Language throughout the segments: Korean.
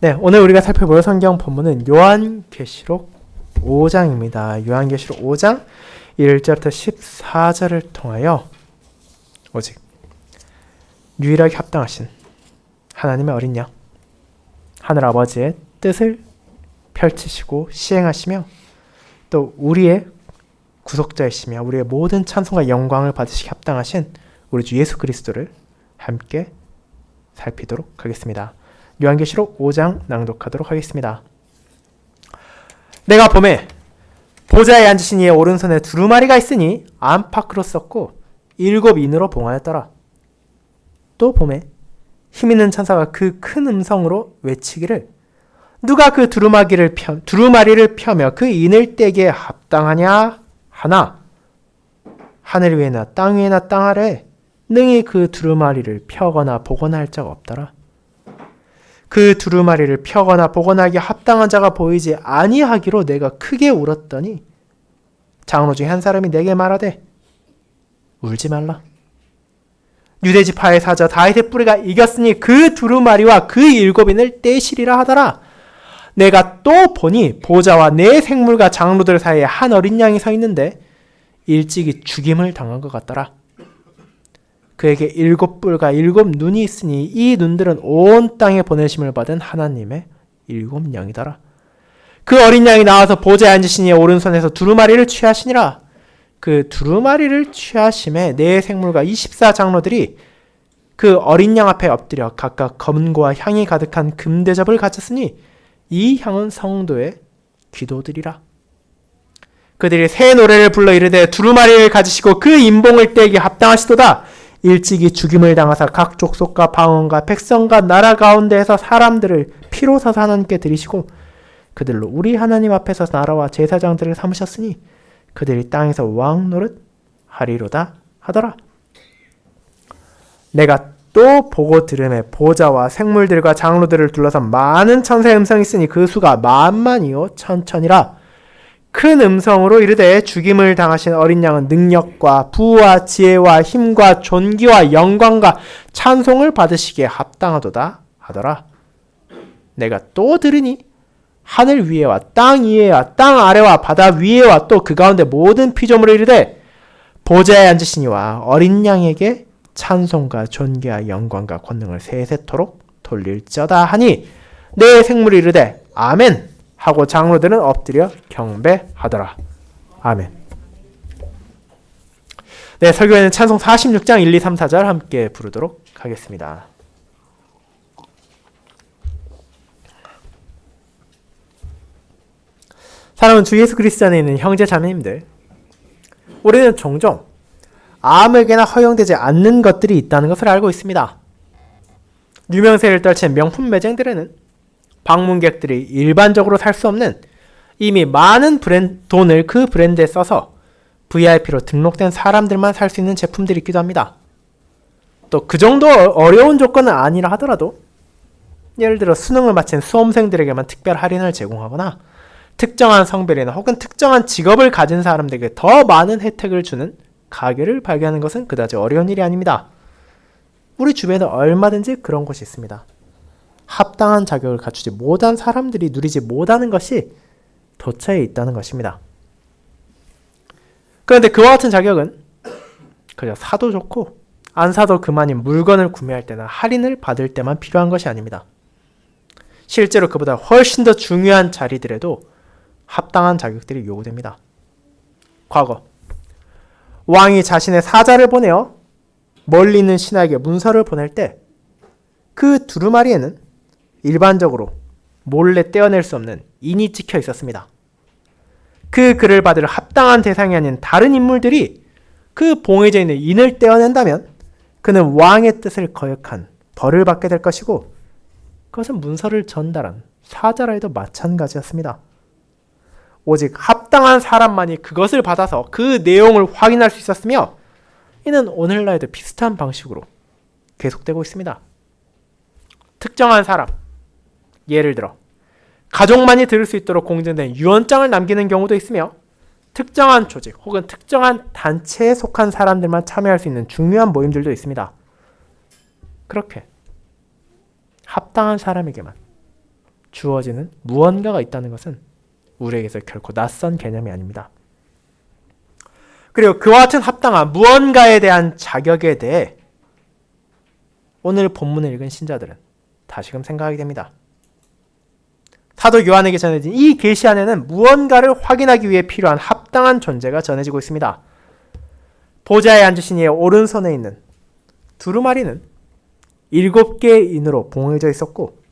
네, 오늘 우리가 살펴볼 성경 본문은 요한계시록 5장입니다. 요한계시록 5장 1절부터 14절을 통하여 오직 유일하게 합당하신 하나님의 어린 양, 하늘 아버지의 뜻을 펼치시고 시행하시며 또 우리의 구속자이시며 우리의 모든 찬송과 영광을 받으시기 합당하신 우리 주 예수 그리스도를 함께 살피도록 하겠습니다. 요한계시록 5장 낭독하도록 하겠습니다. 내가 보매 보좌에 앉으신 이의 오른손에 두루마리가 있으니 안팎으로 썼고 7인으로 봉하였더라. 또 보매 힘있는 천사가 그 큰 음성으로 외치기를 누가 그 두루마리를 펴며 그 인을 떼기에 합당하냐 하나 하늘 위에나 땅 위에나 땅 아래에 능히 그 두루마리를 펴거나 보거나 할 자가 없더라. 그 두루마리를 펴거나 보거나 하기에 합당한 자가 보이지 아니하기로 내가 크게 울었더니 장로 중에 한 사람이 내게 말하되 울지 말라. 유대지파의 사자 다윗의 뿌리가 이겼으니 그 두루마리와 그 7인을 떼시리라 하더라. 내가 또 보니 보좌와 네 생물과 장로들 사이에 한 어린 양이 서 있는데 일찍이 죽임을 당한 것 같더라. 그에게 7뿔과 7눈이 있으니 이 눈들은 온 땅에 보내심을 받은 하나님의 7영이더라. 그 어린 양이 나와서 보좌에 앉으신 이의 오른손에서 두루마리를 취하시니라. 그 두루마리를 취하심에 네 생물과 24장로들이 그 어린 양 앞에 엎드려 각각 검은고와 향이 가득한 금대접을 가졌으니 이 향은 성도의 기도들이라. 그들이 새 노래를 불러 이르되 두루마리를 가지시고 그 인봉을 떼기 합당하시도다. 일찍이 죽임을 당하사 각 족속과 방언과 백성과 나라 가운데에서 사람들을 피로 사서 하나님께 드리시고 그들로 우리 하나님 앞에서 나라와 제사장들을 삼으셨으니 그들이 땅에서 왕 노릇 하리로다 하더라. 내가 또 보고 들음에 보좌와 생물들과 장로들을 둘러서 많은 천사의 음성이 있으니 그 수가 만만이요 천천이라. 큰 음성으로 이르되 죽임을 당하신 어린 양은 능력과 부와 지혜와 힘과 존귀와 영광과 찬송을 받으시기에 합당하도다 하더라. 내가 또 들으니 하늘 위에와 땅 위에와 땅 아래와 바다 위에와 또 그 가운데 모든 피조물을 이르되 보좌에 앉으시니와 어린 양에게 찬송과 존귀와 영광과 권능을 세세토록 돌릴지어다 하니 내 생물이 이르되 아멘 하고 장로들은 엎드려 경배하더라. 아멘. 네, 설교에는 찬송 46장 1, 2, 3, 4절 함께 부르도록 하겠습니다. 사랑하는 주 예수 그리스도 안에 있는 형제 자매님들, 우리는 종종 아무에게나 허용되지 않는 것들이 있다는 것을 알고 있습니다. 유명세를 떨친 명품 매장들에는 방문객들이 일반적으로 살 수 없는 이미 많은 돈을 그 브랜드에 써서 VIP로 등록된 사람들만 살 수 있는 제품들이 있기도 합니다. 또 그 정도 어려운 조건은 아니라 하더라도 예를 들어 수능을 마친 수험생들에게만 특별 할인을 제공하거나 특정한 성별이나 혹은 특정한 직업을 가진 사람들에게 더 많은 혜택을 주는 가게를 발견하는 것은 그다지 어려운 일이 아닙니다. 우리 주변에 얼마든지 그런 곳이 있습니다. 합당한 자격을 갖추지 못한 사람들이 누리지 못하는 것이 도처에 있다는 것입니다. 그런데 그와 같은 자격은 그저 사도 좋고 안 사도 그만인 물건을 구매할 때나 할인을 받을 때만 필요한 것이 아닙니다. 실제로 그보다 훨씬 더 중요한 자리들에도 합당한 자격들이 요구됩니다. 과거 왕이 자신의 사자를 보내어 멀리 있는 신하에게 문서를 보낼 때 그 두루마리에는 일반적으로 몰래 떼어낼 수 없는 인이 찍혀 있었습니다. 그 글을 받을 합당한 대상이 아닌 다른 인물들이 그 봉해져 있는 인을 떼어낸다면 그는 왕의 뜻을 거역한 벌을 받게 될 것이고 그것은 문서를 전달한 사자라 해도 마찬가지였습니다. 오직 합당한 사람만이 그것을 받아서 그 내용을 확인할 수 있었으며 이는 오늘날에도 비슷한 방식으로 계속되고 있습니다. 특정한 사람, 예를 들어 가족만이 들을 수 있도록 공증된 유언장을 남기는 경우도 있으며 특정한 조직 혹은 특정한 단체에 속한 사람들만 참여할 수 있는 중요한 모임들도 있습니다. 그렇게 합당한 사람에게만 주어지는 무언가가 있다는 것은 우리에게서 결코 낯선 개념이 아닙니다. 그리고 그와 같은 합당한 무언가에 대한 자격에 대해 오늘 본문을 읽은 신자들은 다시금 생각하게 됩니다. 사도 요한에게 전해진 이 계시 안에는 무언가를 확인하기 위해 필요한 합당한 존재가 전해지고 있습니다. 보좌에 앉으신 이의 오른손에 있는 두루마리는 7개의 인으로 봉해져 있었고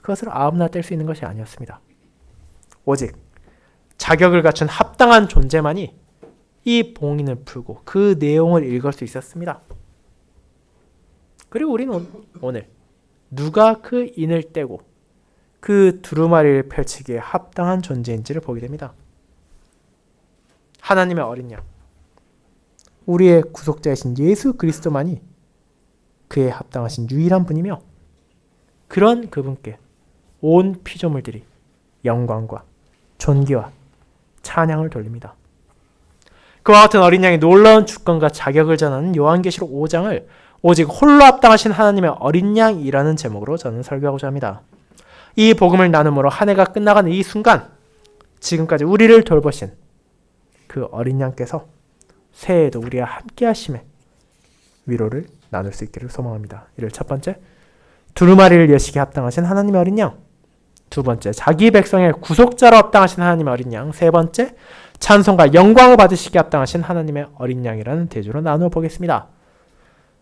그것을 아무나 뗄 수 있는 것이 아니었습니다. 오직 자격을 갖춘 합당한 존재만이 이 봉인을 풀고 그 내용을 읽을 수 있었습니다. 그리고 우리는 오늘 누가 그 인을 떼고 그 두루마리를 펼치기에 합당한 존재인지를 보게 됩니다. 하나님의 어린 양, 우리의 구속자이신 예수 그리스도만이 그에 합당하신 유일한 분이며 그런 그분께 온 피조물들이 영광과 존귀와 찬양을 돌립니다. 그와 같은 어린 양의 놀라운 주권과 자격을 전하는 요한계시록 5장을 오직 홀로 합당하신 하나님의 어린 양이라는 제목으로 저는 설교하고자 합니다. 이 복음을 나눔으로 한 해가 끝나가는 이 순간 지금까지 우리를 돌보신 그 어린 양께서 새해에도 우리와 함께 하심에 위로를 나눌 수 있기를 소망합니다. 이를 첫 번째, 두루마리를 여시기에 합당하신 하나님의 어린 양. 두 번째, 자기 백성의 구속자로 합당하신 하나님의 어린 양. 세 번째, 찬송과 영광을 받으시기에 합당하신 하나님의 어린 양이라는 대조로 나누어 보겠습니다.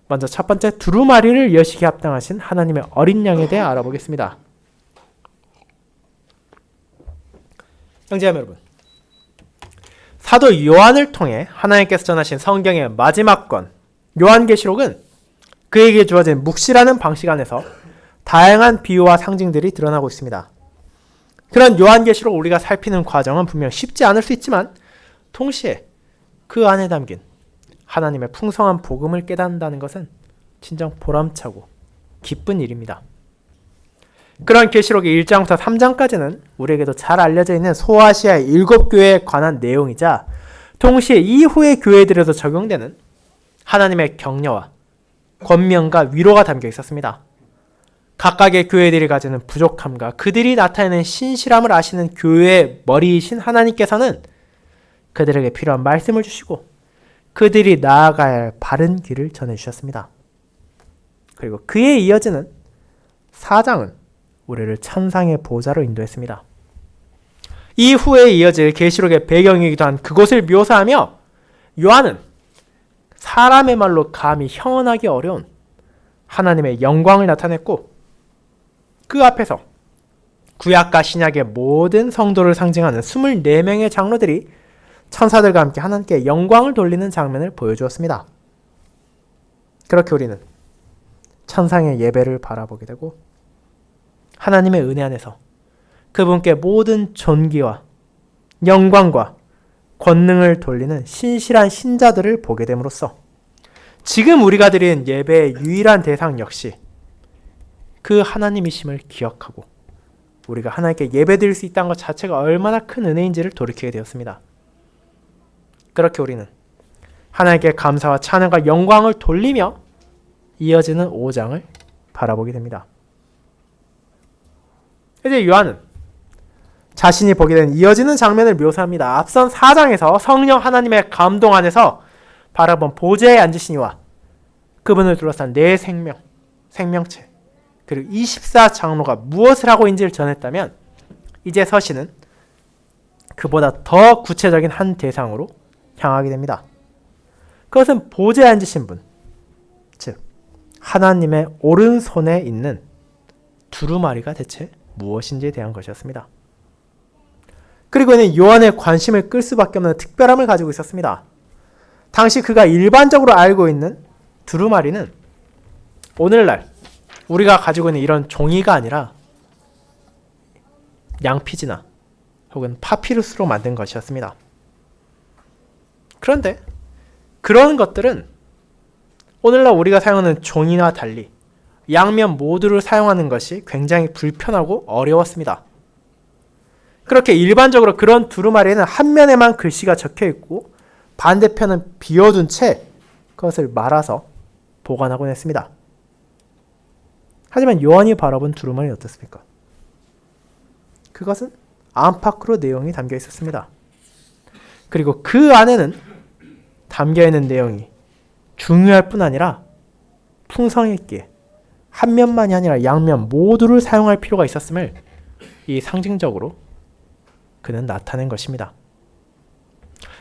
먼저 첫 번째, 두루마리를 여시기에 합당하신 하나님의 어린 양에 대해 알아보겠습니다. 형제자매 여러분, 사도 요한을 통해 하나님께서 전하신 성경의 마지막 권 요한계시록은 그에게 주어진 묵시라는 방식 안에서 다양한 비유와 상징들이 드러나고 있습니다. 그런 요한계시록 우리가 살피는 과정은 분명 쉽지 않을 수 있지만 동시에 그 안에 담긴 하나님의 풍성한 복음을 깨닫는다는 것은 진정 보람차고 기쁜 일입니다. 그런 계시록의 1장부터 3장까지는 우리에게도 잘 알려져 있는 소아시아의 7교회에 관한 내용이자 동시에 이후의 교회들에도 적용되는 하나님의 격려와 권면과 위로가 담겨 있었습니다. 각각의 교회들이 가지는 부족함과 그들이 나타내는 신실함을 아시는 교회의 머리이신 하나님께서는 그들에게 필요한 말씀을 주시고 그들이 나아가야 할 바른 길을 전해주셨습니다. 그리고 그에 이어지는 4장은 우리를 천상의 보좌로 인도했습니다. 이후에 이어질 계시록의 배경이기도 한 그곳을 묘사하며 요한은 사람의 말로 감히 형언하기 어려운 하나님의 영광을 나타냈고 그 앞에서 구약과 신약의 모든 성도를 상징하는 24명의 장로들이 천사들과 함께 하나님께 영광을 돌리는 장면을 보여주었습니다. 그렇게 우리는 천상의 예배를 바라보게 되고 하나님의 은혜 안에서 그분께 모든 존귀와 영광과 권능을 돌리는 신실한 신자들을 보게 됨으로써 지금 우리가 드리는 예배의 유일한 대상 역시 그 하나님이심을 기억하고 우리가 하나님께 예배드릴 수 있다는 것 자체가 얼마나 큰 은혜인지를 돌이키게 되었습니다. 그렇게 우리는 하나님께 감사와 찬양과 영광을 돌리며 이어지는 5장을 바라보게 됩니다. 이제 요한은 자신이 보게 된 이어지는 장면을 묘사합니다. 앞선 4장에서 성령 하나님의 감동 안에서 바라본 보좌에 앉으신 이와 그분을 둘러싼 내 생명, 생명체 그리고 24장로가 무엇을 하고 있는지를 전했다면 이제 서신은 그보다 더 구체적인 한 대상으로 향하게 됩니다. 그것은 보좌에 앉으신 분, 즉 하나님의 오른손에 있는 두루마리가 대체 무엇인지에 대한 것이었습니다. 그리고 이는 요한의 관심을 끌 수밖에 없는 특별함을 가지고 있었습니다. 당시 그가 일반적으로 알고 있는 두루마리는 오늘날 우리가 가지고 있는 이런 종이가 아니라 양피지나 혹은 파피루스로 만든 것이었습니다. 그런데 그런 것들은 오늘날 우리가 사용하는 종이나 달리 양면 모두를 사용하는 것이 굉장히 불편하고 어려웠습니다. 그렇게 일반적으로 그런 두루마리에는 한 면에만 글씨가 적혀 있고 반대편은 비워둔 채 그것을 말아서 보관하곤 했습니다. 하지만 요한이 바라본 두루마리는 어떻습니까? 그것은 안팎으로 내용이 담겨 있었습니다. 그리고 그 안에는 담겨 있는 내용이 중요할 뿐 아니라 풍성했기에 한 면만이 아니라 양면 모두를 사용할 필요가 있었음을 이 상징적으로 그는 나타낸 것입니다.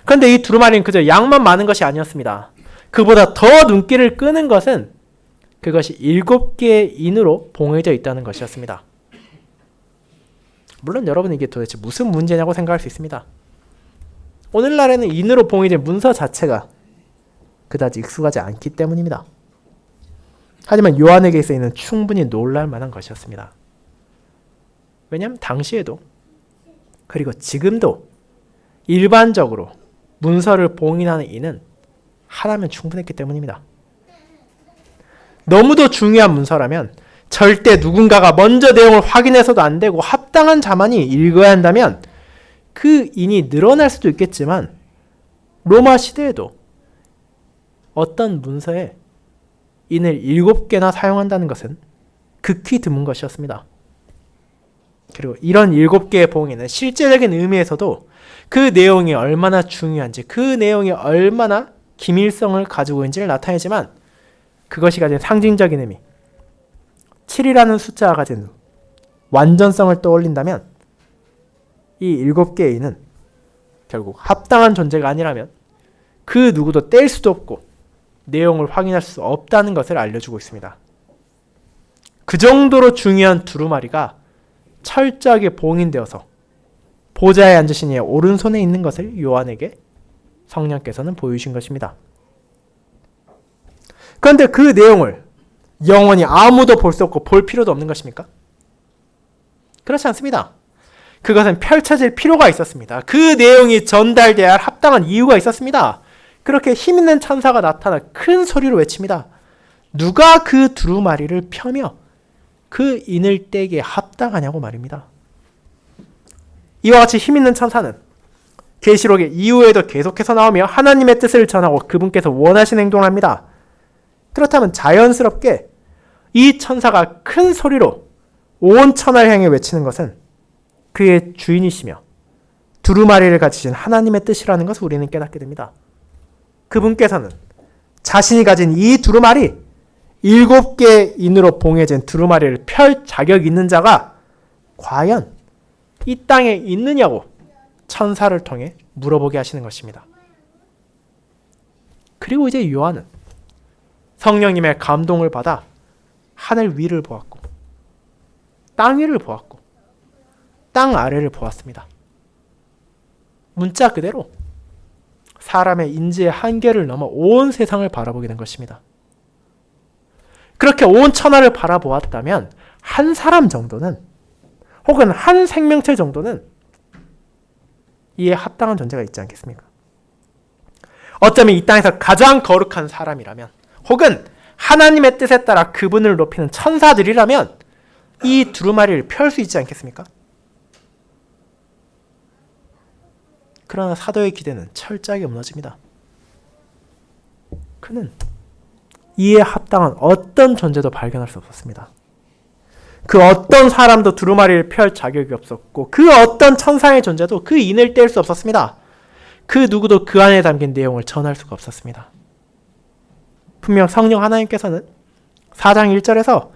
그런데 이 두루마리는 그저 양만 많은 것이 아니었습니다. 그보다 더 눈길을 끄는 것은 그것이 7개의 인으로 봉해져 있다는 것이었습니다. 물론 여러분은 이게 도대체 무슨 문제냐고 생각할 수 있습니다. 오늘날에는 인으로 봉해진 문서 자체가 그다지 익숙하지 않기 때문입니다. 하지만 요한에게 있어서는 충분히 놀랄 만한 것이었습니다. 왜냐하면 당시에도 그리고 지금도 일반적으로 문서를 봉인하는 인은 하나면 충분했기 때문입니다. 너무도 중요한 문서라면 절대 누군가가 먼저 내용을 확인해서도 안 되고 합당한 자만이 읽어야 한다면 그 인이 늘어날 수도 있겠지만 로마 시대에도 어떤 문서에 인을 7개나 사용한다는 것은 극히 드문 것이었습니다. 그리고 이런 7개의 봉인은 실제적인 의미에서도 그 내용이 얼마나 중요한지, 그 내용이 얼마나 기밀성을 가지고 있는지를 나타내지만 그것이 가진 상징적인 의미, 7이라는 숫자가 가진 완전성을 떠올린다면 이 7개의 인은 결국 합당한 존재가 아니라면 그 누구도 뗄 수도 없고 내용을 확인할 수 없다는 것을 알려주고 있습니다. 그 정도로 중요한 두루마리가 철저하게 봉인되어서 보좌에 앉으신 이의 오른손에 있는 것을 요한에게 성령께서는 보여주신 것입니다. 그런데 그 내용을 영원히 아무도 볼 수 없고 볼 필요도 없는 것입니까? 그렇지 않습니다. 그것은 펼쳐질 필요가 있었습니다. 그 내용이 전달되어야 할 합당한 이유가 있었습니다. 그렇게 힘있는 천사가 나타나 큰 소리로 외칩니다. 누가 그 두루마리를 펴며 그 인을 떼기에 합당하냐고 말입니다. 이와 같이 힘있는 천사는 계시록의 이후에도 계속해서 나오며 하나님의 뜻을 전하고 그분께서 원하신 행동을 합니다. 그렇다면 자연스럽게 이 천사가 큰 소리로 온 천하를 향해 외치는 것은 그의 주인이시며 두루마리를 가지신 하나님의 뜻이라는 것을 우리는 깨닫게 됩니다. 그분께서는 자신이 가진 이 두루마리, 7개의 인으로 봉해진 두루마리를 펼 자격 있는 자가 과연 이 땅에 있느냐고 천사를 통해 물어보게 하시는 것입니다. 그리고 이제 요한은 성령님의 감동을 받아 하늘 위를 보았고 땅 위를 보았고 땅 아래를 보았습니다. 문자 그대로 사람의 인지의 한계를 넘어 온 세상을 바라보게 된 것입니다. 그렇게 온 천하를 바라보았다면 한 사람 정도는 혹은 한 생명체 정도는 이에 합당한 존재가 있지 않겠습니까? 어쩌면 이 땅에서 가장 거룩한 사람이라면 혹은 하나님의 뜻에 따라 그분을 높이는 천사들이라면 이 두루마리를 펼 수 있지 않겠습니까? 그러나 사도의 기대는 철저하게 무너집니다. 그는 이에 합당한 어떤 존재도 발견할 수 없었습니다. 그 어떤 사람도 두루마리를 펼 자격이 없었고 그 어떤 천상의 존재도 그 인을 뗄 수 없었습니다. 그 누구도 그 안에 담긴 내용을 전할 수가 없었습니다. 분명 성령 하나님께서는 4장 1절에서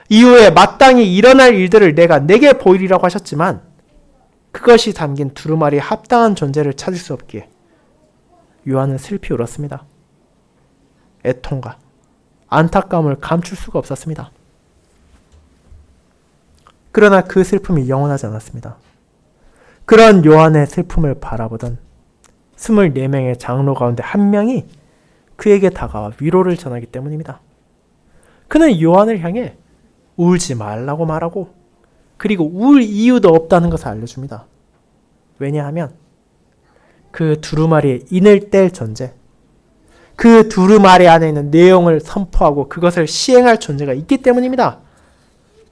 이후에 마땅히 일어날 일들을 내가 내게 보이리라고 하셨지만 그것이 담긴 두루마리에 합당한 존재를 찾을 수 없기에 요한은 슬피 울었습니다. 애통과 안타까움을 감출 수가 없었습니다. 그러나 그 슬픔이 영원하지 않았습니다. 그런 요한의 슬픔을 바라보던 24명의 장로 가운데 한 명이 그에게 다가와 위로를 전하기 때문입니다. 그는 요한을 향해 울지 말라고 말하고 그리고 울 이유도 없다는 것을 알려줍니다. 왜냐하면 그 두루마리의 인을 뗄 존재, 그 두루마리 안에 있는 내용을 선포하고 그것을 시행할 존재가 있기 때문입니다.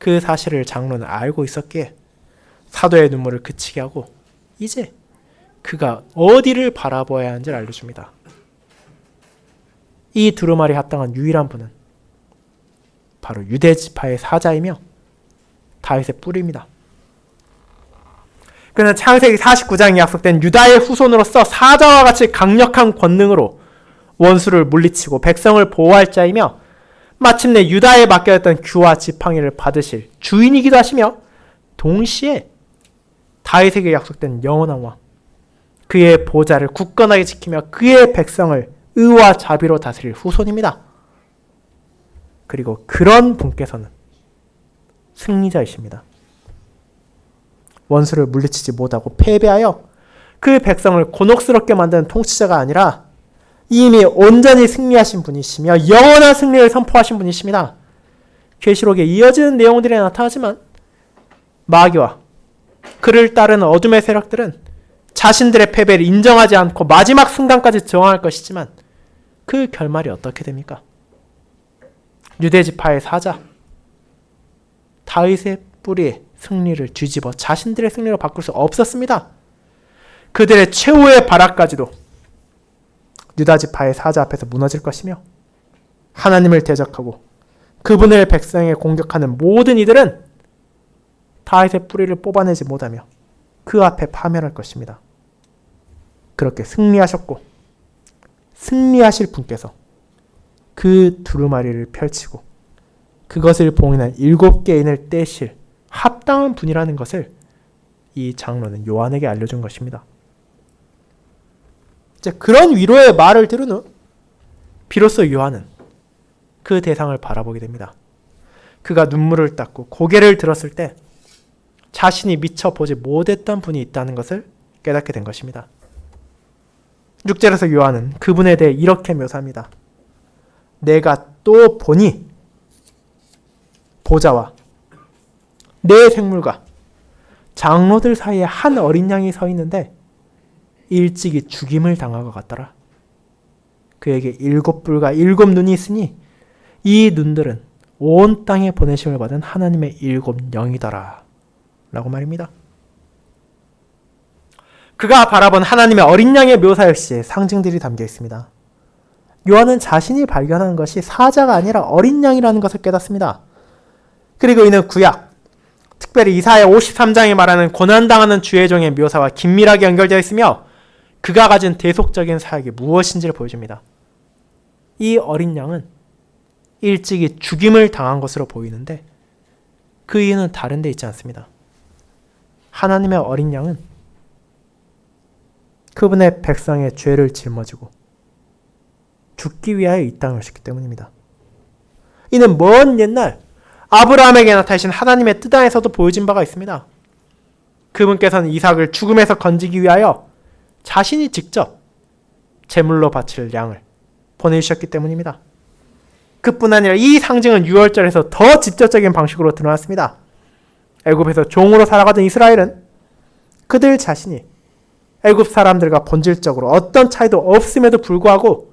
그 사실을 장로는 알고 있었기에 사도의 눈물을 그치게 하고 이제 그가 어디를 바라보아야 하는지를 알려줍니다. 이 두루마리에 합당한 유일한 분은 바로 유대 지파의 사자이며 다윗의 뿔입니다. 그는 창세기 49장에 약속된 유다의 후손으로서 사자와 같이 강력한 권능으로 원수를 물리치고 백성을 보호할 자이며 마침내 유다에 맡겨졌던 규와 지팡이를 받으실 주인이기도 하시며 동시에 다윗에게 약속된 영원한 왕, 그의 보좌를 굳건하게 지키며 그의 백성을 의와 자비로 다스릴 후손입니다. 그리고 그런 분께서는 승리자이십니다. 원수를 물리치지 못하고 패배하여 그 백성을 곤혹스럽게 만드는 통치자가 아니라 이미 온전히 승리하신 분이시며 영원한 승리를 선포하신 분이십니다. 계시록에 이어지는 내용들이 나타나지만 마귀와 그를 따르는 어둠의 세력들은 자신들의 패배를 인정하지 않고 마지막 순간까지 저항할 것이지만 그 결말이 어떻게 됩니까? 유대지파의 사자 다윗의 뿌리에 승리를 뒤집어 자신들의 승리로 바꿀 수 없었습니다. 그들의 최후의 발악까지도 유다지파의 사자 앞에서 무너질 것이며 하나님을 대적하고 그분의 백성에 공격하는 모든 이들은 다윗의 뿌리를 뽑아내지 못하며 그 앞에 파멸할 것입니다. 그렇게 승리하셨고 승리하실 분께서 그 두루마리를 펼치고 그것을 봉인한 7개인을 떼실 합당한 분이라는 것을 이 장로는 요한에게 알려준 것입니다. 이제 그런 위로의 말을 들은 후 비로소 요한은 그 대상을 바라보게 됩니다. 그가 눈물을 닦고 고개를 들었을 때 자신이 미처 보지 못했던 분이 있다는 것을 깨닫게 된 것입니다. 6절에서 요한은 그분에 대해 이렇게 묘사합니다. 내가 또 보니 보좌와 네 생물과 장로들 사이에 한 어린 양이 서 있는데 일찍이 죽임을 당한 것 같더라. 그에게 7뿔과 7눈이 있으니 이 눈들은 온 땅에 보내심을 받은 하나님의 7영이더라 라고 말입니다. 그가 바라본 하나님의 어린 양의 묘사 역시 상징들이 담겨 있습니다. 요한은 자신이 발견한 것이 사자가 아니라 어린 양이라는 것을 깨닫습니다. 그리고 이는 구약, 특별히 이사야 53장에 말하는 고난당하는 주의 종의 묘사와 긴밀하게 연결되어 있으며 그가 가진 대속적인 사역이 무엇인지를 보여줍니다. 이 어린 양은 일찍이 죽임을 당한 것으로 보이는데 그 이유는 다른 데 있지 않습니다. 하나님의 어린 양은 그분의 백성의 죄를 짊어지고 죽기 위하여 이 땅을 오셨기 때문입니다. 이는 먼 옛날 아브라함에게 나타나신 하나님의 뜻 안에서도 보여진 바가 있습니다. 그분께서는 이삭을 죽음에서 건지기 위하여 자신이 직접 제물로 바칠 양을 보내주셨기 때문입니다. 그뿐 아니라 이 상징은 6월절에서 더 직접적인 방식으로 드러났습니다. 애굽에서 종으로 살아가던 이스라엘은 그들 자신이 애굽 사람들과 본질적으로 어떤 차이도 없음에도 불구하고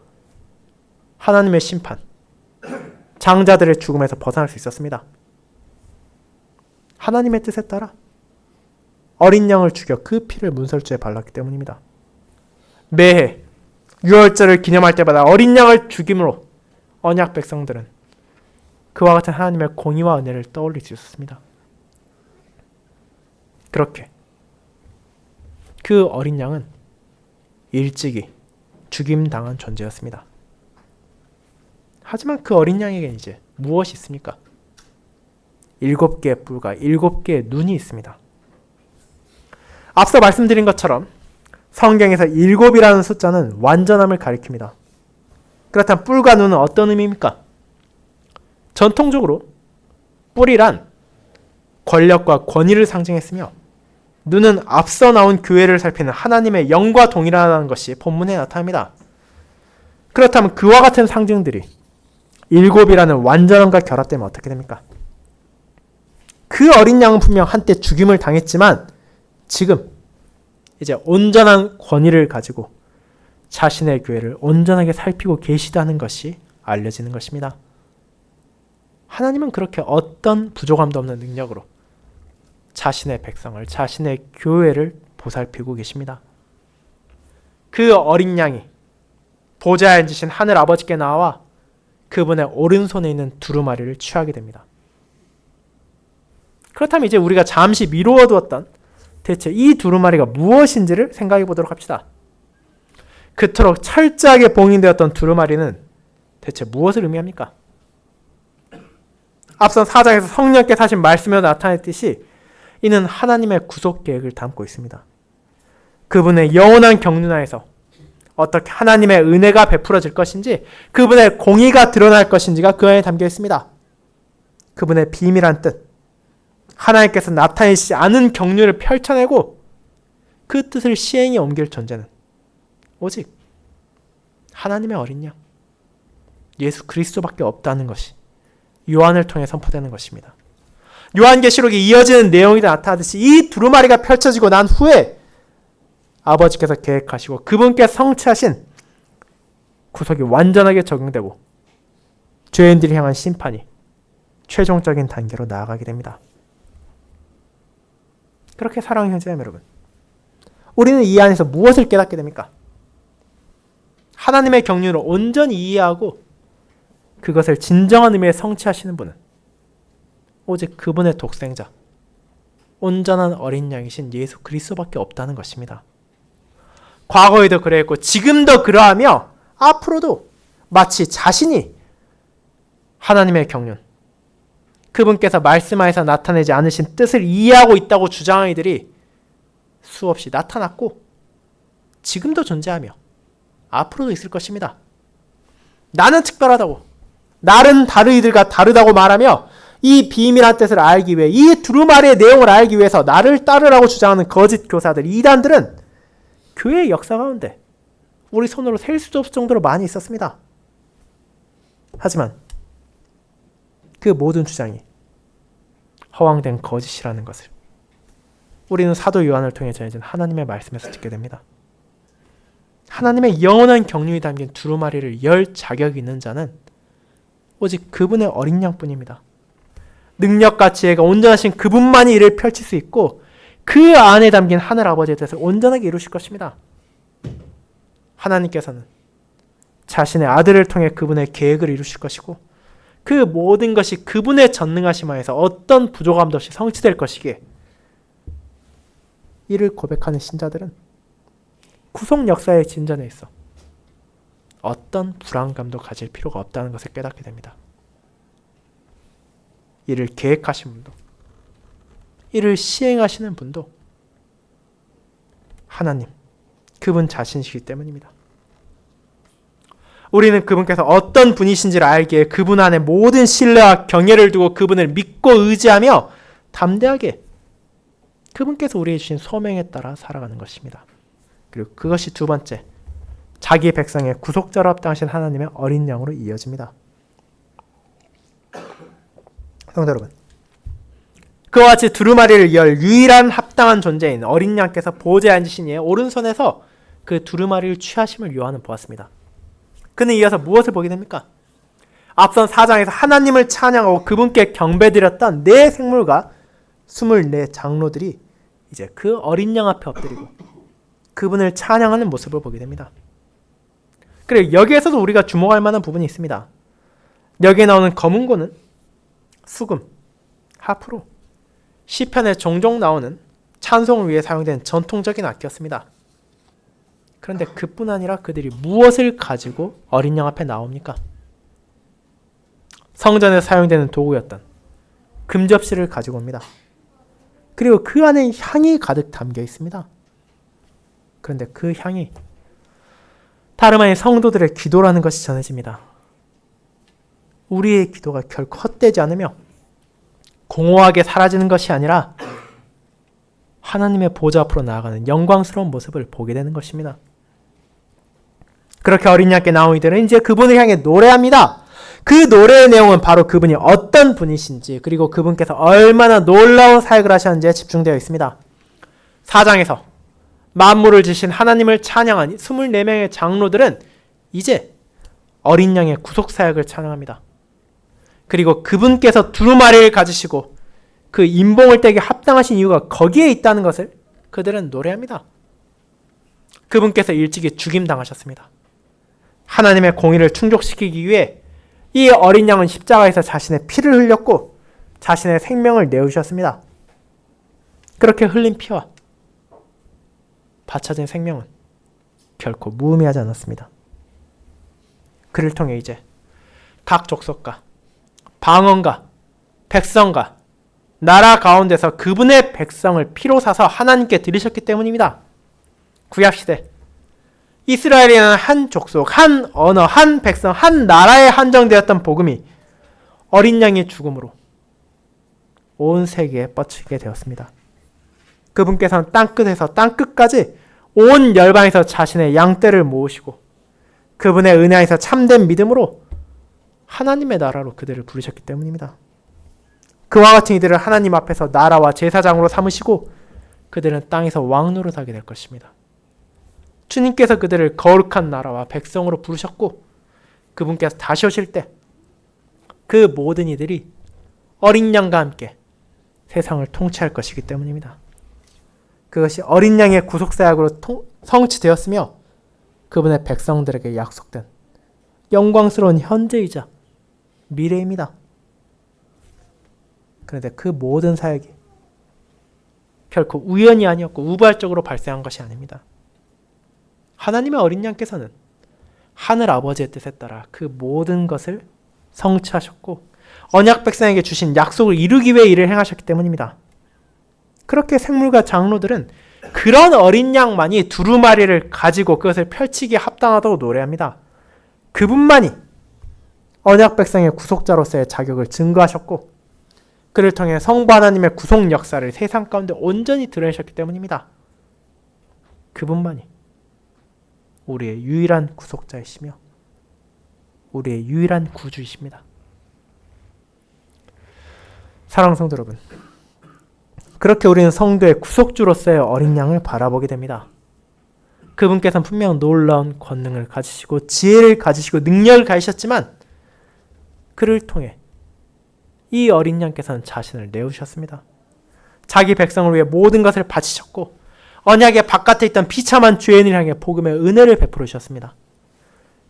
하나님의 심판, 장자들의 죽음에서 벗어날 수 있었습니다. 하나님의 뜻에 따라 어린 양을 죽여 그 피를 문설주에 발랐기 때문입니다. 매해 6월절을 기념할 때마다 어린 양을 죽임으로 언약 백성들은 그와 같은 하나님의 공의와 은혜를 떠올릴 수 있었습니다. 그렇게 그 어린 양은 일찍이 죽임당한 존재였습니다. 하지만 그 어린 양에겐 이제 무엇이 있습니까? 7개의 뿔과 7개의 눈이 있습니다. 앞서 말씀드린 것처럼 성경에서 7이라는 숫자는 완전함을 가리킵니다. 그렇다면 뿔과 눈은 어떤 의미입니까? 전통적으로 뿔이란 권력과 권위를 상징했으며 눈은 앞서 나온 교회를 살피는 하나님의 영과 동일하다는 것이 본문에 나타납니다. 그렇다면 그와 같은 상징들이 7이라는 완전함과 결합되면 어떻게 됩니까? 그 어린 양은 분명 한때 죽임을 당했지만 지금 이제 온전한 권위를 가지고 자신의 교회를 온전하게 살피고 계시다는 것이 알려지는 것입니다. 하나님은 그렇게 어떤 부족함도 없는 능력으로 자신의 백성을, 자신의 교회를 보살피고 계십니다. 그 어린 양이 보좌에 앉으신 하늘 아버지께 나와 그분의 오른손에 있는 두루마리를 취하게 됩니다. 그렇다면 이제 우리가 잠시 미루어 두었던 대체 이 두루마리가 무엇인지를 생각해 보도록 합시다. 그토록 철저하게 봉인되었던 두루마리는 대체 무엇을 의미합니까? 앞선 4장에서 성령께서 하신 말씀으로 나타냈듯이 이는 하나님의 구속 계획을 담고 있습니다. 그분의 영원한 경륜하에서 어떻게 하나님의 은혜가 베풀어질 것인지, 그분의 공의가 드러날 것인지가 그 안에 담겨 있습니다. 그분의 비밀한 뜻, 하나님께서 나타내시지 않은 경륜을 펼쳐내고 그 뜻을 시행에 옮길 존재는 오직 하나님의 어린 양, 예수 그리스도밖에 없다는 것이 요한을 통해 선포되는 것입니다. 요한계시록에 이어지는 내용이 나타나듯이 이 두루마리가 펼쳐지고 난 후에 아버지께서 계획하시고 그분께서 성취하신 구속이 완전하게 적용되고 죄인들이 향한 심판이 최종적인 단계로 나아가게 됩니다. 그렇게 사랑하는 형제자매 여러분, 우리는 이 안에서 무엇을 깨닫게 됩니까? 하나님의 경륜을 온전히 이해하고 그것을 진정한 의미에 성취하시는 분은 오직 그분의 독생자, 온전한 어린 양이신 예수 그리스도밖에 없다는 것입니다. 과거에도 그랬고 지금도 그러하며 앞으로도 마치 자신이 하나님의 경륜, 그분께서 말씀하여서 나타내지 않으신 뜻을 이해하고 있다고 주장하는 이들이 수없이 나타났고 지금도 존재하며 앞으로도 있을 것입니다. 나는 특별하다고, 나는 다른 이들과 다르다고 말하며 이 비밀한 뜻을 알기 위해, 이 두루마리의 내용을 알기 위해서 나를 따르라고 주장하는 거짓 교사들, 이단들은 교회의 역사 가운데 우리 손으로 셀 수도 없을 정도로 많이 있었습니다. 하지만 그 모든 주장이 허황된 거짓이라는 것을 우리는 사도 요한을 통해 전해진 하나님의 말씀에서 듣게 됩니다. 하나님의 영원한 경륜이 담긴 두루마리를 열 자격이 있는 자는 오직 그분의 어린 양뿐입니다. 능력과 지혜가 온전하신 그분만이 이를 펼칠 수 있고 그 안에 담긴 하늘 아버지의 뜻을 온전하게 이루실 것입니다. 하나님께서는 자신의 아들을 통해 그분의 계획을 이루실 것이고 그 모든 것이 그분의 전능하심 하에서 어떤 부족함도 없이 성취될 것이기에 이를 고백하는 신자들은 구속 역사의 진전에 있어 어떤 불안감도 가질 필요가 없다는 것을 깨닫게 됩니다. 이를 계획하신 분도, 이를 시행하시는 분도 하나님, 그분 자신이시기 때문입니다. 우리는 그분께서 어떤 분이신지를 알기에 그분 안에 모든 신뢰와 경외를 두고 그분을 믿고 의지하며 담대하게 그분께서 우리에게 주신 소명에 따라 살아가는 것입니다. 그리고 그것이 두 번째, 자기 백성의 구속자로 합당하신 하나님의 어린 양으로 이어집니다. 성도 여러분, 그와 같이 두루마리를 열 유일한 합당한 존재인 어린 양께서 보좌에 앉으신 이의 오른손에서 그 두루마리를 취하심을 요한은 보았습니다. 그는 이어서 무엇을 보게 됩니까? 앞선 4장에서 하나님을 찬양하고 그분께 경배드렸던 네 생물과 24 장로들이 이제 그 어린 양 앞에 엎드리고 그분을 찬양하는 모습을 보게 됩니다. 그리고 여기에서도 우리가 주목할 만한 부분이 있습니다. 여기에 나오는 검은고는 수금, 하프로 시편에 종종 나오는 찬송을 위해 사용된 전통적인 악기였습니다. 그런데 그뿐 아니라 그들이 무엇을 가지고 어린 양 앞에 나옵니까? 성전에 사용되는 도구였던 금접시를 가지고 옵니다. 그리고 그 안에 향이 가득 담겨 있습니다. 그런데 그 향이 다름 아닌 성도들의 기도라는 것이 전해집니다. 우리의 기도가 결코 헛되지 않으며 공허하게 사라지는 것이 아니라 하나님의 보좌 앞으로 나아가는 영광스러운 모습을 보게 되는 것입니다. 그렇게 어린 양께 나온 이들은 이제 그분을 향해 노래합니다. 그 노래의 내용은 바로 그분이 어떤 분이신지, 그리고 그분께서 얼마나 놀라운 사역을 하셨는지에 집중되어 있습니다. 4장에서 만물을 지신 하나님을 찬양한 24명의 장로들은 이제 어린 양의 구속 사역을 찬양합니다. 그리고 그분께서 두루마리를 가지시고 그 인봉을 떼기 합당하신 이유가 거기에 있다는 것을 그들은 노래합니다. 그분께서 일찍이 죽임당하셨습니다. 하나님의 공의를 충족시키기 위해 이 어린 양은 십자가에서 자신의 피를 흘렸고 자신의 생명을 내어주셨습니다. 그렇게 흘린 피와 바쳐진 생명은 결코 무의미하지 않았습니다. 그를 통해 이제 각 족속과 방언과 백성과 나라 가운데서 그분의 백성을 피로 사서 하나님께 드리셨기 때문입니다. 구약시대 이스라엘이라는 한 족속, 한 언어, 한 백성, 한 나라에 한정되었던 복음이 어린 양의 죽음으로 온 세계에 뻗치게 되었습니다. 그분께서는 땅끝에서 땅끝까지 온 열방에서 자신의 양떼를 모으시고 그분의 은혜 안에서 참된 믿음으로 하나님의 나라로 그들을 부르셨기 때문입니다. 그와 같은 이들을 하나님 앞에서 나라와 제사장으로 삼으시고 그들은 땅에서 왕노릇하게 될 것입니다. 주님께서 그들을 거룩한 나라와 백성으로 부르셨고 그분께서 다시 오실 때 그 모든 이들이 어린 양과 함께 세상을 통치할 것이기 때문입니다. 그것이 어린 양의 구속사역으로 성취되었으며 그분의 백성들에게 약속된 영광스러운 현재이자 미래입니다. 그런데 그 모든 사역이 결코 우연이 아니었고 우발적으로 발생한 것이 아닙니다. 하나님의 어린 양께서는 하늘 아버지의 뜻에 따라 그 모든 것을 성취하셨고 언약 백성에게 주신 약속을 이루기 위해 일을 행하셨기 때문입니다. 그렇게 생물과 장로들은 그런 어린 양만이 두루마리를 가지고 그것을 펼치기에 합당하다고 노래합니다. 그분만이 언약 백성의 구속자로서의 자격을 증거하셨고 그를 통해 성부 하나님의 구속 역사를 세상 가운데 온전히 드러내셨기 때문입니다. 그분만이 우리의 유일한 구속자이시며 우리의 유일한 구주이십니다. 사랑하는 성도 여러분, 그렇게 우리는 성도의 구속주로서의 어린 양을 바라보게 됩니다. 그분께서는 분명 놀라운 권능을 가지시고 지혜를 가지시고 능력을 가지셨지만 그를 통해 이 어린 양께서는 자신을 내어주셨습니다. 자기 백성을 위해 모든 것을 바치셨고 언약의 바깥에 있던 비참한 죄인을 향해 복음의 은혜를 베풀어 주셨습니다.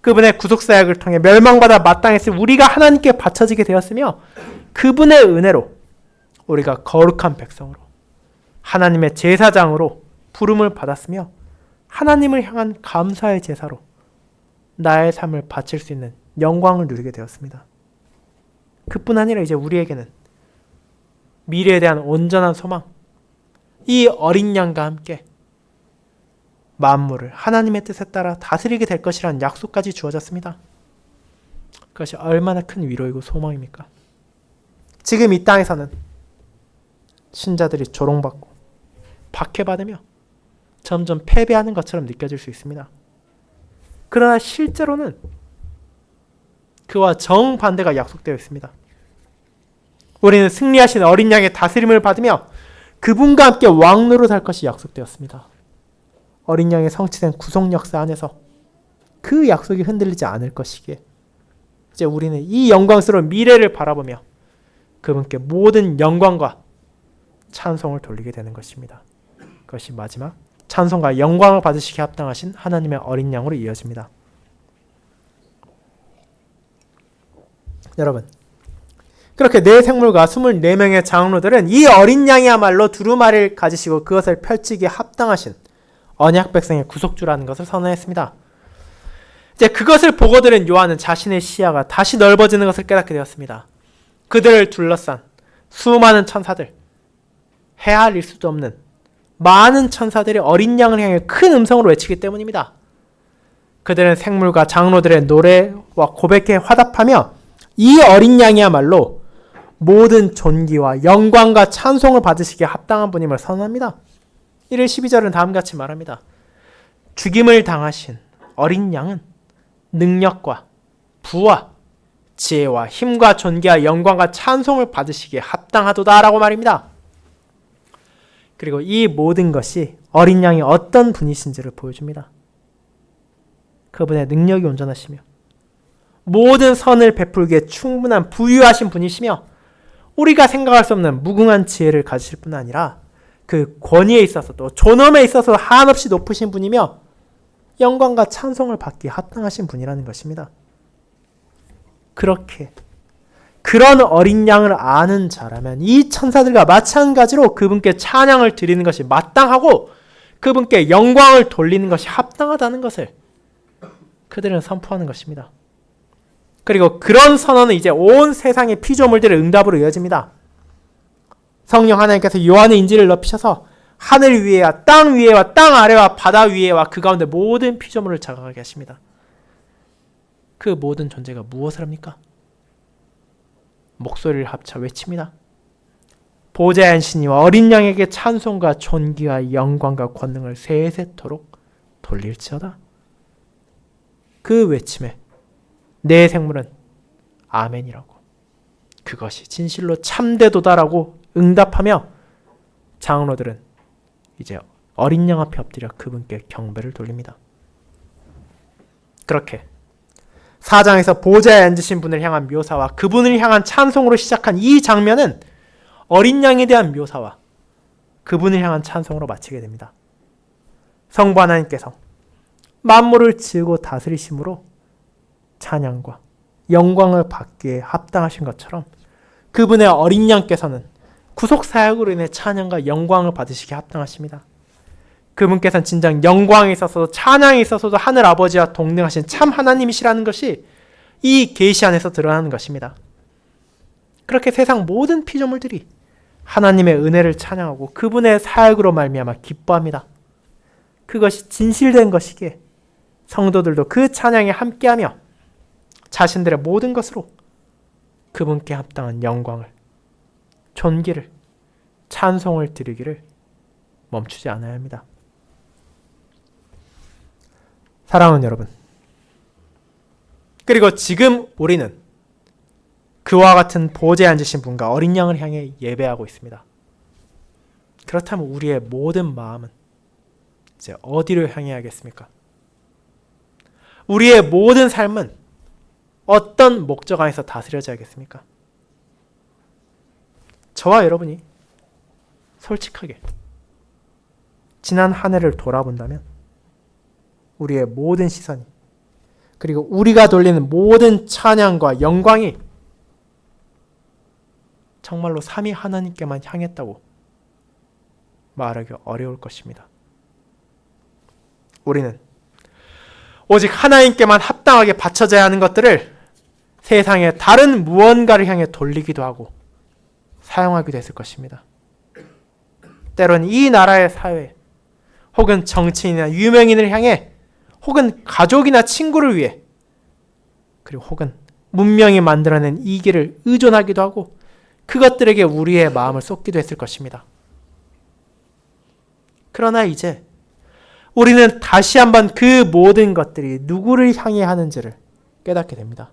그분의 구속사역을 통해 멸망받아 마땅했을 우리가 하나님께 바쳐지게 되었으며 그분의 은혜로 우리가 거룩한 백성으로 하나님의 제사장으로 부름을 받았으며 하나님을 향한 감사의 제사로 나의 삶을 바칠 수 있는 영광을 누리게 되었습니다. 그뿐 아니라 이제 우리에게는 미래에 대한 온전한 소망, 이 어린 양과 함께 만물을 하나님의 뜻에 따라 다스리게 될 것이라는 약속까지 주어졌습니다. 그것이 얼마나 큰 위로이고 소망입니까? 지금 이 땅에서는 신자들이 조롱받고 박해받으며 점점 패배하는 것처럼 느껴질 수 있습니다. 그러나 실제로는 그와 정반대가 약속되어 있습니다. 우리는 승리하신 어린 양의 다스림을 받으며 그분과 함께 왕노릇 할 것이 약속되었습니다. 어린 양의 성취된 구속 역사 안에서 그 약속이 흔들리지 않을 것이기에 이제 우리는 이 영광스러운 미래를 바라보며 그분께 모든 영광과 찬송을 돌리게 되는 것입니다. 그것이 마지막 찬송과 영광을 받으시기에 합당하신 하나님의 어린 양으로 이어집니다. 여러분, 그렇게 네 생물과 24명의 장로들은 이 어린 양이야말로 두루마리를 가지시고 그것을 펼치기에 합당하신 언약 백성의 구속주라는 것을 선언했습니다. 이제 그것을 보고들은 요한은 자신의 시야가 다시 넓어지는 것을 깨닫게 되었습니다. 그들을 둘러싼 수많은 천사들, 헤아릴 수도 없는 많은 천사들이 어린 양을 향해 큰 음성으로 외치기 때문입니다. 그들은 생물과 장로들의 노래와 고백에 화답하며 이 어린 양이야말로 모든 존귀와 영광과 찬송을 받으시기에 합당한 분임을 선언합니다. 1절 12절은 다음같이 말합니다. 죽임을 당하신 어린 양은 능력과 부와 지혜와 힘과 존귀와 영광과 찬송을 받으시기에 합당하도다라고 말입니다. 그리고 이 모든 것이 어린 양이 어떤 분이신지를 보여줍니다. 그분의 능력이 온전하시며 모든 선을 베풀기에 충분한 부유하신 분이시며 우리가 생각할 수 없는 무궁한 지혜를 가지실 뿐 아니라 그 권위에 있어서도 존엄에 있어서 한없이 높으신 분이며 영광과 찬송을 받기에 합당하신 분이라는 것입니다. 그렇게 그런 어린 양을 아는 자라면 이 천사들과 마찬가지로 그분께 찬양을 드리는 것이 마땅하고 그분께 영광을 돌리는 것이 합당하다는 것을 그들은 선포하는 것입니다. 그리고 그런 선언은 이제 온 세상의 피조물들의 응답으로 이어집니다. 성령 하나님께서 요한의 인지를 넓히셔서 하늘 위에와 땅 위에와 땅 아래와 바다 위에와 그 가운데 모든 피조물을 자각하게 하십니다. 그 모든 존재가 무엇을 합니까? 목소리를 합쳐 외칩니다. 보좌의 안신이와 어린 양에게 찬송과 존귀와 영광과 권능을 세세토록 돌릴지어다. 그 외침에 내 생물은 아멘이라고, 그것이 진실로 참되도다라고 응답하며 장로들은 이제 어린 양 앞에 엎드려 그분께 경배를 돌립니다. 그렇게 4장에서 보좌에 앉으신 분을 향한 묘사와 그분을 향한 찬송으로 시작한 이 장면은 어린 양에 대한 묘사와 그분을 향한 찬송으로 마치게 됩니다. 성부 하나님께서 만물을 지으고 다스리심으로 찬양과 영광을 받기에 합당하신 것처럼 그분의 어린 양께서는 구속사역으로 인해 찬양과 영광을 받으시기에 합당하십니다. 그분께서는 진정 영광에 있어서도 찬양에 있어서도 하늘 아버지와 동등하신 참 하나님이시라는 것이 이 계시 안에서 드러나는 것입니다. 그렇게 세상 모든 피조물들이 하나님의 은혜를 찬양하고 그분의 사역으로 말미암아 기뻐합니다. 그것이 진실된 것이기에 성도들도 그 찬양에 함께하며 자신들의 모든 것으로 그분께 합당한 영광을, 존귀를, 찬송을 드리기를 멈추지 않아야 합니다. 사랑하는 여러분, 그리고 지금 우리는 그와 같은 보좌에 앉으신 분과 어린 양을 향해 예배하고 있습니다. 그렇다면 우리의 모든 마음은 이제 어디로 향해야겠습니까? 우리의 모든 삶은 어떤 목적 안에서 다스려져야겠습니까? 저와 여러분이 솔직하게 지난 한 해를 돌아본다면 우리의 모든 시선이, 그리고 우리가 돌리는 모든 찬양과 영광이 정말로 삼위 하나님께만 향했다고 말하기 어려울 것입니다. 우리는 오직 하나님께만 합당하게 바쳐져야 하는 것들을 세상의 다른 무언가를 향해 돌리기도 하고 사용하기도 했을 것입니다. 때론 이 나라의 사회, 혹은 정치인이나 유명인을 향해, 혹은 가족이나 친구를 위해, 그리고 혹은 문명이 만들어낸 이기를 의존하기도 하고 그것들에게 우리의 마음을 쏟기도 했을 것입니다. 그러나 이제 우리는 다시 한번 그 모든 것들이 누구를 향해 하는지를 깨닫게 됩니다.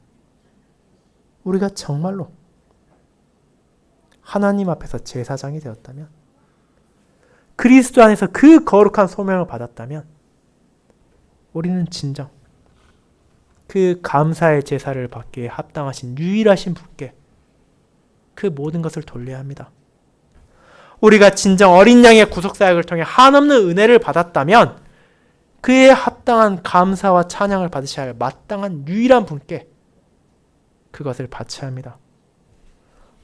우리가 정말로 하나님 앞에서 제사장이 되었다면, 그리스도 안에서 그 거룩한 소명을 받았다면 우리는 진정 그 감사의 제사를 받기에 합당하신 유일하신 분께 그 모든 것을 돌려야 합니다. 우리가 진정 어린 양의 구속사역을 통해 한없는 은혜를 받았다면 그에 합당한 감사와 찬양을 받으셔야 할 마땅한 유일한 분께 그것을 바쳐야 합니다.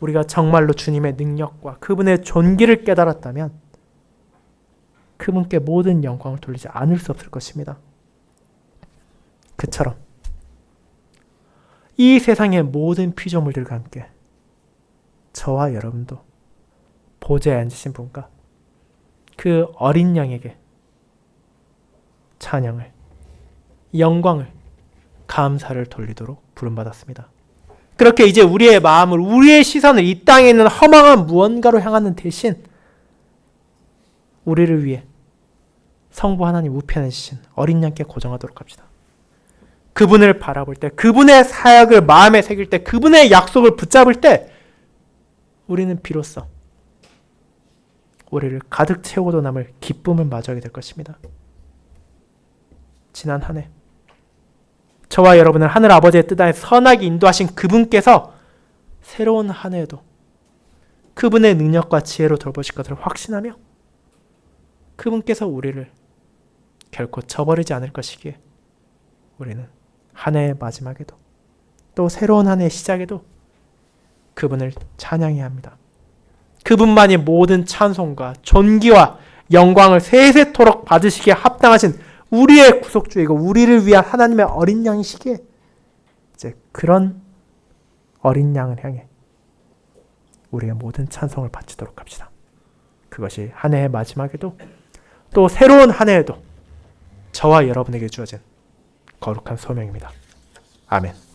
우리가 정말로 주님의 능력과 그분의 존귀를 깨달았다면 그분께 모든 영광을 돌리지 않을 수 없을 것입니다. 그처럼 이 세상의 모든 피조물들과 함께 저와 여러분도 보좌에 앉으신 분과 그 어린 양에게 찬양을, 영광을, 감사를 돌리도록 부름받았습니다. 그렇게 이제 우리의 마음을, 우리의 시선을 이 땅에 있는 허망한 무언가로 향하는 대신 우리를 위해 성부 하나님 우편에 주신 어린 양께 고정하도록 합시다. 그분을 바라볼 때, 그분의 사역을 마음에 새길 때, 그분의 약속을 붙잡을 때 우리는 비로소 우리를 가득 채우고도 남을 기쁨을 마주하게 될 것입니다. 지난 한 해 저와 여러분을 하늘 아버지의 뜻 안에 선하게 인도하신 그분께서 새로운 한 해에도 그분의 능력과 지혜로 돌보실 것을 확신하며 그분께서 우리를 결코 저버리지 않을 것이기에 우리는 한 해의 마지막에도 또 새로운 한 해의 시작에도 그분을 찬양해야 합니다. 그분만이 모든 찬송과 존귀와 영광을 세세토록 받으시기에 합당하신 우리의 구속주이고 우리를 위한 하나님의 어린 양이시기에 이제 그런 어린 양을 향해 우리의 모든 찬송을 바치도록 합시다. 그것이 한 해의 마지막에도 또 새로운 한 해에도 저와 여러분에게 주어진 거룩한 소명입니다. 아멘.